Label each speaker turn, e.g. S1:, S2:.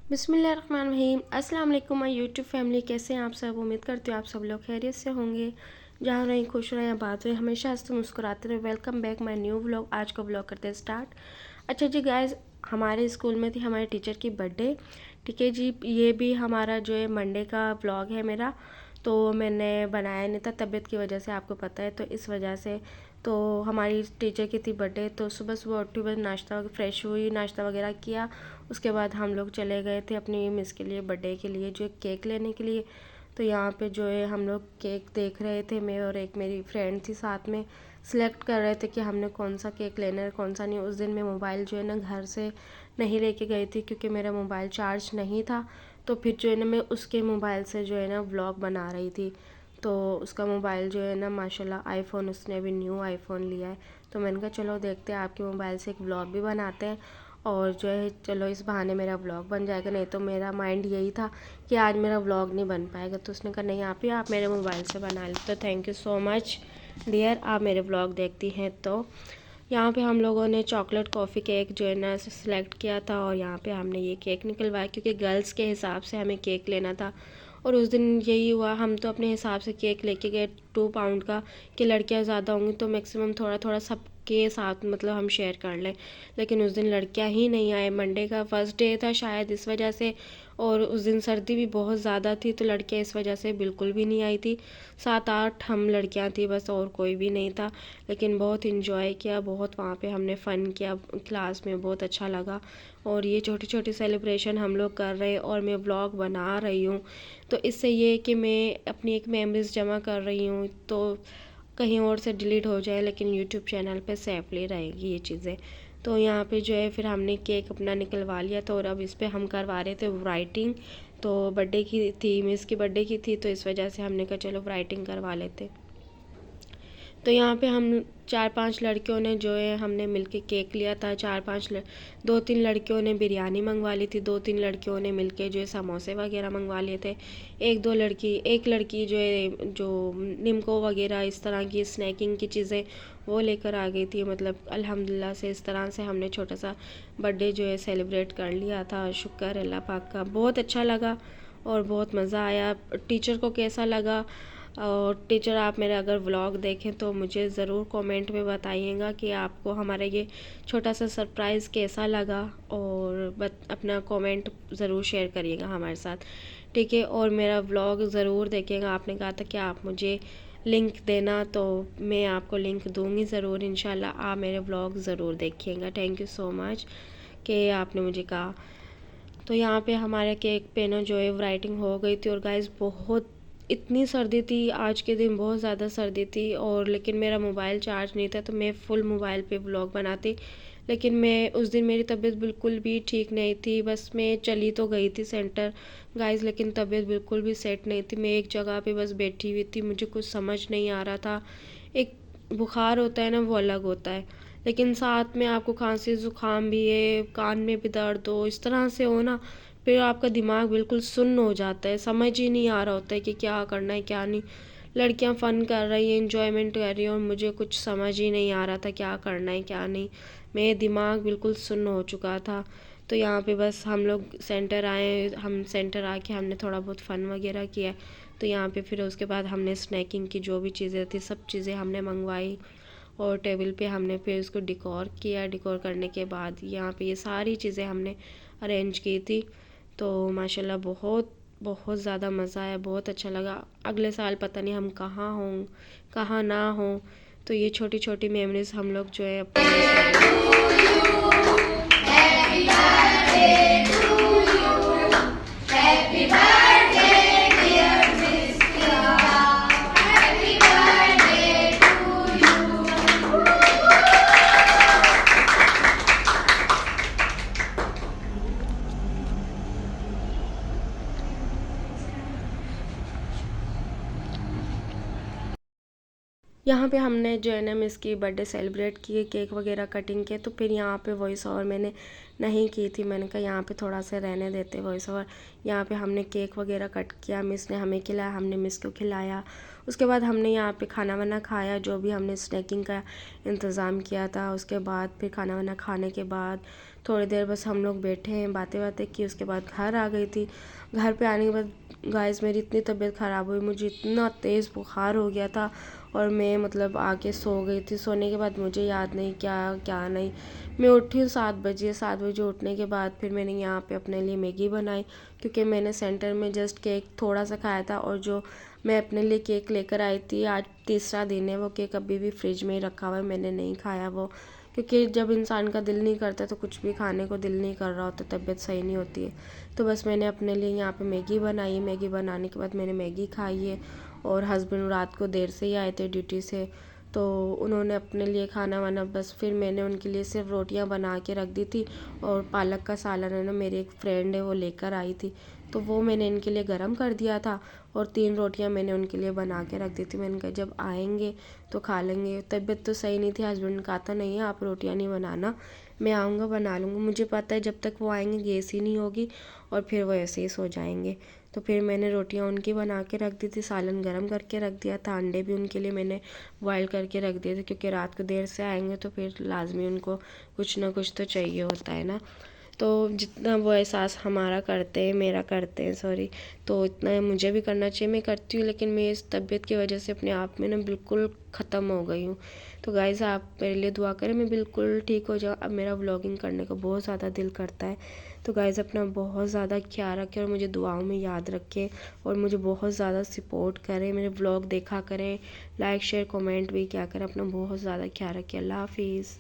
S1: बिस्मिल्लाहिर्रहमानिर्रहीम। अस्सलाम वालेकुम माय यूट्यूब फैमिली। कैसे हैं आप सब? उम्मीद करती हूँ आप सब लोग खैरियत से होंगे। जहाँ रहें खुश रहें, बात रहे हमेशा हंसते मुस्कुराते रहे। Welcome back my new vlog. आज का व्लॉग करते हैं स्टार्ट। अच्छा जी गाइस, हमारे स्कूल में थी हमारे टीचर की बर्थडे। ठीक है जी, ये भी हमारा जो है मंडे का व्लॉग है मेरा। तो मैंने बनाया नहीं था तबीयत की वजह से, आपको पता है, तो इस वजह से। तो हमारी टीचर की थी बर्थडे, तो सुबह सुबह उठी, बस नाश्ता फ्रेश हुई, नाश्ता वगैरह किया। उसके बाद हम लोग चले गए थे अपनी मिस के लिए, बर्थडे के लिए जो केक लेने के लिए। तो यहाँ पे जो है हम लोग केक देख रहे थे, मैं और एक मेरी फ्रेंड थी साथ में। सिलेक्ट कर रहे थे कि हमने कौन सा केक लेना है कौन सा नहीं। उस दिन मैं मोबाइल जो है ना घर से नहीं लेके गई थी क्योंकि मेरा मोबाइल चार्ज नहीं था। तो फिर जो है ना मैं उसके मोबाइल से जो है ना व्लॉग बना रही थी। तो उसका मोबाइल जो है ना माशाल्लाह आईफ़ोन, उसने अभी न्यू आईफ़ोन लिया है। तो मैंने कहा चलो देखते हैं आपके मोबाइल से एक व्लॉग भी बनाते हैं, और जो है चलो इस बहाने मेरा व्लॉग बन जाएगा। नहीं तो मेरा माइंड यही था कि आज मेरा व्लॉग नहीं बन पाएगा। तो उसने कहा नहीं आप मेरे मोबाइल से बना लेते। तो thank you so much dear, आप मेरे व्लॉग देखती हैं। तो यहाँ पे हम लोगों ने चॉकलेट कॉफ़ी केक जो है ना सेलेक्ट किया था, और यहाँ पे हमने ये केक निकलवाया क्योंकि गर्ल्स के हिसाब से हमें केक लेना था। और उस दिन यही हुआ, हम तो अपने हिसाब से केक लेके गए 2 पाउंड का, कि लड़कियाँ ज़्यादा होंगी तो मैक्सिमम थोड़ा थोड़ा सबके साथ मतलब हम शेयर कर लें। लेकिन उस दिन लड़कियाँ ही नहीं आए, मंडे का फर्स्ट डे था शायद इस वजह से। और उस दिन सर्दी भी बहुत ज़्यादा थी, तो लड़कियाँ इस वजह से बिल्कुल भी नहीं आई थी। 7-8 हम लड़कियाँ थी बस, और कोई भी नहीं था। लेकिन बहुत इन्जॉय किया, बहुत वहाँ पे हमने फ़न किया क्लास में, बहुत अच्छा लगा। और ये छोटी छोटी सेलिब्रेशन हम लोग कर रहे हैं और मैं व्लॉग बना रही हूँ। तो इससे ये कि मैं अपनी एक मेमोरीज़ जमा कर रही हूँ, तो कहीं और से डिलीट हो जाए लेकिन यूट्यूब चैनल पे सेफली रहेगी ये चीज़ें। तो यहाँ पे जो है फिर हमने केक अपना निकलवा लिया था, और अब इस पे हम करवा रहे थे राइटिंग। तो बर्थडे की थी, मिस की बर्थडे की थी, तो इस वजह से हमने कहा चलो राइटिंग करवा लेते। तो यहाँ पे हम 4-5 लड़कियों ने जो है हमने मिलके केक लिया था। 2-3 लड़कियों ने बिरयानी मंगवा ली थी, 2-3 लड़कियों ने मिलके जो है समोसे वगैरह मंगवा लिए थे। एक लड़की जो है जो निम्को वगैरह इस तरह की स्नैकिंग की चीज़ें वो लेकर आ गई थी। मतलब अल्हम्दुलिल्लाह से इस तरह से हमने छोटा सा बर्थडे जो है सेलिब्रेट कर लिया था। शुक्र अल्लाह पाक का, बहुत अच्छा लगा और बहुत मज़ा आया। टीचर को कैसा लगा, और टीचर आप मेरे अगर व्लॉग देखें तो मुझे ज़रूर कमेंट में बताइएगा कि आपको हमारा ये छोटा सा सरप्राइज़ कैसा लगा, और अपना कमेंट ज़रूर शेयर करिएगा हमारे साथ, ठीक है। और मेरा व्लॉग ज़रूर देखिएगा। आपने कहा था कि आप मुझे लिंक देना, तो मैं आपको लिंक दूंगी ज़रूर इंशाल्लाह। आप मेरे व्लॉग ज़रूर देखिएगा। थैंक यू सो मच कि आपने मुझे कहा। तो यहाँ पे हमारे केक पे ना जो है राइटिंग हो गई थी। और गाइस बहुत इतनी सर्दी थी आज के दिन, बहुत ज़्यादा सर्दी थी। और लेकिन मेरा मोबाइल चार्ज नहीं था, तो मैं फुल मोबाइल पे व्लॉग बनाती। लेकिन मैं उस दिन मेरी तबीयत बिल्कुल भी ठीक नहीं थी। बस मैं चली तो गई थी सेंटर गाइस, लेकिन तबीयत बिल्कुल भी सेट नहीं थी। मैं एक जगह पे बस बैठी हुई थी, मुझे कुछ समझ नहीं आ रहा था। एक बुखार होता है ना, वो अलग होता है, लेकिन साथ में आपको खांसी ज़ुकाम भी है, कान में भी दर्द हो, इस तरह से हो ना, फिर आपका दिमाग बिल्कुल सुन्न हो जाता है, समझ ही नहीं आ रहा होता है कि क्या करना है क्या नहीं। लड़कियां फ़न कर रही हैं, इंजॉयमेंट कर रही हैं, और मुझे कुछ समझ ही नहीं आ रहा था क्या करना है क्या नहीं। मेरे दिमाग बिल्कुल सुन्न हो चुका था। तो यहाँ पे बस हम लोग सेंटर आए, हम सेंटर आके हमने थोड़ा बहुत फ़न वगैरह किया। तो यहाँ पे फिर उसके बाद हमने स्नैकिंग की जो भी चीज़ें थी सब चीज़ें हमने मंगवाई, और टेबल पे हमने फिर उसको डिकोर किया। डिकोर करने के बाद यहाँ पे ये सारी चीज़ें हमने अरेंज की थी। तो माशाल्लाह बहुत बहुत ज़्यादा मज़ा आया, बहुत अच्छा लगा। अगले साल पता नहीं हम कहाँ हों कहाँ ना हों। तो ये छोटी छोटी मेमोरीज हम लोग जो है अपने लिए कर रहे यहाँ पे हमने जो है ना मिस की बर्थडे सेलिब्रेट किए, केक वगैरह कटिंग किए। तो फिर यहाँ पे वॉइस ओवर मैंने नहीं की थी, मैंने कहा यहाँ पे थोड़ा सा रहने देते वॉइस ओवर। यहाँ पे हमने केक वगैरह कट किया, मिस ने हमें खिलाया, हमने मिस को खिलाया। उसके बाद हमने यहाँ पे खाना वाना खाया, जो भी हमने स्नैकिंग का इंतज़ाम किया था। उसके बाद फिर खाना वाना खाने के बाद थोड़ी देर बस हम लोग बैठे हैं, बातें बातें की, उसके बाद घर आ गई थी। घर पे आने के बाद गाइस मेरी इतनी तबीयत ख़राब हुई, मुझे इतना तेज़ बुखार हो गया था और मैं मतलब आके सो गई थी। सोने के बाद मुझे याद नहीं क्या क्या नहीं। मैं उठी हूँ 7 बजे। 7 बजे उठने के बाद फिर मैंने यहाँ पे अपने लिए मैगी बनाई, क्योंकि मैंने सेंटर में जस्ट केक थोड़ा सा खाया था और जो मैं अपने लिए केक लेकर आई थी, आज तीसरा दिन है, वो केक अभी भी फ्रिज में ही रखा हुआ है, मैंने नहीं खाया वो, क्योंकि जब इंसान का दिल नहीं करता तो कुछ भी खाने को दिल नहीं कर रहा होता, तबीयत सही नहीं होती है। तो बस मैंने अपने लिए यहाँ पे मैगी बनाई। मैगी बनाने के बाद मैंने मैगी खाई है और हस्बैंड रात को देर से ही आए थे ड्यूटी से, तो उन्होंने अपने लिए खाना वाना, बस फिर मैंने उनके लिए सिर्फ रोटियां बना के रख दी थी और पालक का सालन है ना, मेरी एक फ्रेंड है वो लेकर आई थी, तो वो मैंने इनके लिए गरम कर दिया था और 3 रोटियां मैंने उनके लिए बना के रख दी थी। मैंने कहा जब आएंगे तो खा लेंगे। तबीयत तो सही नहीं थी, हस्बैंड ने कहा था नहीं आप रोटियां नहीं बनाना, मैं आऊँगा बना लूँगा। मुझे पता है जब तक वो आएंगे गैस ही नहीं होगी और फिर वो ऐसे ही सो जाएंगे। तो फिर मैंने रोटियां उनकी बना के रख दी थी, सालन गरम करके रख दिया था, अंडे भी उनके लिए मैंने बॉयल करके रख दिए थे, क्योंकि रात को देर से आएंगे तो फिर लाजमी उनको कुछ ना कुछ तो चाहिए होता है ना। तो जितना वो एहसास हमारा करते हैं, मेरा करते हैं सॉरी, तो इतना मुझे भी करना चाहिए। मैं करती हूँ, लेकिन मैं इस तबीयत की वजह से अपने आप में ना बिल्कुल ख़त्म हो गई हूँ। तो गाइज़ आप मेरे लिए दुआ करें, मैं बिल्कुल ठीक हो जाऊँ। अब मेरा व्लॉगिंग करने का बहुत ज़्यादा दिल करता है। तो गाइज़ अपना बहुत ज़्यादा ख्याल रखें और मुझे दुआओं में याद रखें और मुझे बहुत ज़्यादा सपोर्ट करें, मेरे व्लॉग देखा करें, लाइक शेयर कमेंट भी क्या करें। अपना बहुत ज़्यादा ख्याल रखें। अल्लाह हाफिज़।